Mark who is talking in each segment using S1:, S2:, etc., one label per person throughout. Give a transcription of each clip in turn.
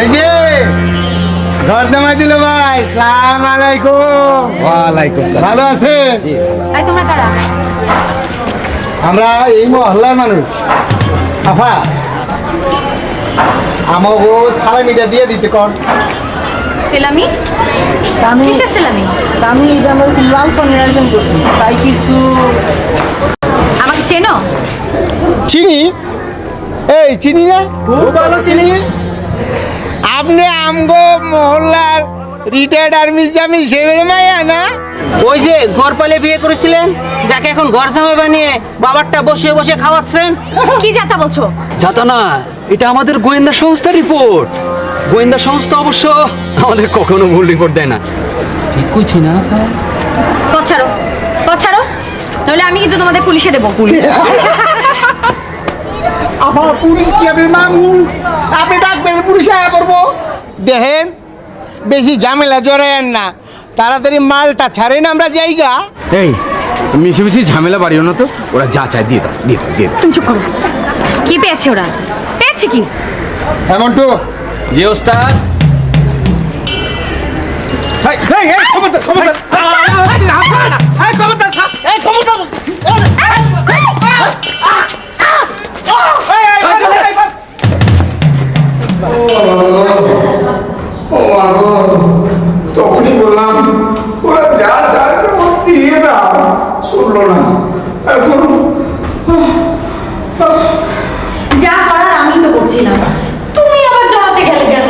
S1: এই যে ঘর জামাই দিল ভাই, সালাম আলাইকুম।
S2: ওয়ালাইকুম সালাম।
S1: ভালো আছে?
S3: এই তোমরা কারা?
S1: আমরা এই মহল্লার মানুষ। আফা আমাকে সালামিটা দিয়ে দিতে কর।
S3: সেলামি? কিসের সেলামি?
S4: আমি আমার লাল পানির আয়োজন করছি, তাই কিছু।
S3: আমাকে চেনো?
S1: চিনি? এই চিনি না?
S4: খুব ভালো চিনি।
S1: আপনি আমগো মহল্লার রিটায়ার্ড আর্মি জামি সেবের মাইয়া না?
S4: ওই যে ঘর পালে বিয়ে করেছিলেন, যাকে এখন ঘর জামাই বানিয়ে বাবারটা বসে বসে খাওয়াচ্ছেন।
S3: কি যাতা বলছো?
S2: যাতা না, এটা আমাদের গোয়েন্দা সংস্থার রিপোর্ট। গোয়েন্দা সংস্থা অবশ্য আমাদের কখনো ভুল রিপোর্ট দেয় না। ঠিক কইছি না?
S3: পথ ছাড়ো, পথ ছাড়ো, তাহলে আমি কিন্তু তোমাদের পুলিশে দেবো।
S1: আবার পুলিশ কি আপনি মামুন? আপনি ডাকবেন পুলিশে আয়া করবো? দেখেন বেশি ঝামেলা জড়ায়েন না, তাড়াতাড়ি মালটা ছাড়েন আমরা জায়গা।
S2: এই মিশে মিশে ঝামেলা বাড়িও না তো, ওরা যা চায় দিয়ে দাও, দিয়ে দাও, দিয়ে দাও।
S3: তুমি চুপ করো। কি পেয়েছে ওরা? পেয়েছে কি?
S1: এমন তো
S2: জি ওস্তাদ।
S5: তখনই বললাম ওরা যা চায় দিয়ে দাও, শুনলো না। এখন
S3: যা করার আমি তো করছিলাম, তুমি আবার জড়াতে গেলে কেন?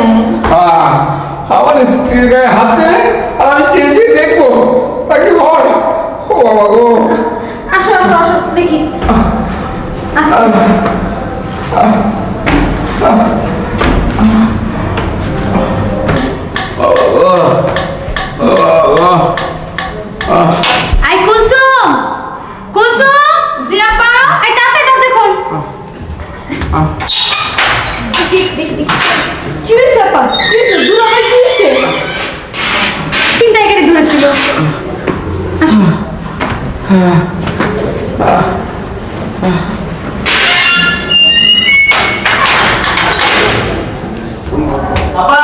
S5: আমার স্ত্রীর গায়ে হাত দিলে আর আমি চেয়ে চেয়ে দেখবো তাকে ঘর। ও বাবা গো,
S3: আসো আসো আসো দেখি। আই কুলসুম, কুলসুম, জি আপা, এই তাতে তাতে কোন? কি হয়েছে আপা? কি হয়েছে? দুলাভাই কি হয়েছে? ছিনতাইকারী ধরেছিল। আসো।
S6: আপা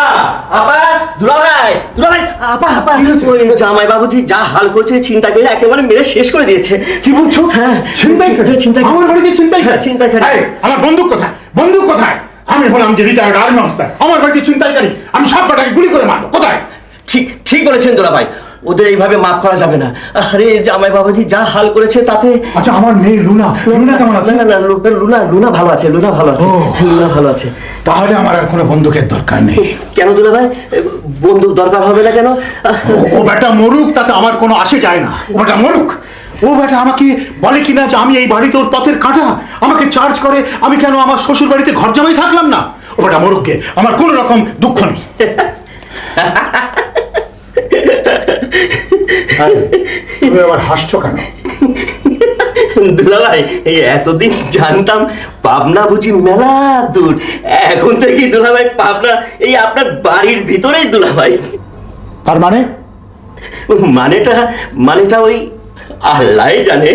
S6: আপা দুলাভাই দুলাভাই আপা আপা ওই জামাই বাবুজি যা হাল করেছে, চিন্তা করে একেবারে মেরে শেষ করে দিয়েছে।
S5: কি বলছো?
S6: হ্যাঁ
S5: ছিনতাইকারী?
S6: চিন্তা
S5: আমার বাড়িতে ছিনতাই?
S6: হ্যাঁ চিন্তাকারী।
S5: এই, আমার বন্দুক কোথায়? বন্দুক কোথায়? আমি হলাম যে রিটায়ার্ড আর্মি অফিসার, আমার বাড়িতে ছিনতাইকারী, আমি সব কটাকে গুলি করে মারবো। কোথায়?
S6: ঠিক ঠিক বলেছেন দুলাভাই, ওদের এইভাবে মাফ করা যাবে না। আরে জামাই বাবুজি যা হাল করেছে তাতে।
S5: আচ্ছা আমার মেয়ে লুনা, লুনা কেমন আছে?
S6: না না না, লুনা লুনা ভালো আছে, লুনা ভালো আছে, লুনা ভালো আছে।
S5: তাহলে আমার আর কোনো বন্দুকের দরকার নেই।
S6: কেন দুলাভাই, বন্দুক দরকার হবে না কেন?
S5: ও বেটা মরুক, তাতে আমার কোনো আসে যায় না। ও বেটা মরুক। ও বেটা আমাকে বলে কিনা যে আমি এই বাড়িতে ওর পথের কাঁটা, আমাকে চার্জ করে আমি কেন আমার শ্বশুর বাড়িতে ঘর জামাই থাকলাম না। ও বেটা মরুক গে, আমার কোনো রকম দুঃখ নেই। তুমি আবার হাসছো কেন?
S6: দুলাভাই এই এতদিন জানতাম পাবনা বুঝি মেলা দূর, এখন থেকে দুলাভাই পাবনা এই আপনার বাড়ির ভিতরেই দুলাভাই।
S5: তার মানে?
S6: মানেটা ওই আল্লাহই জানে।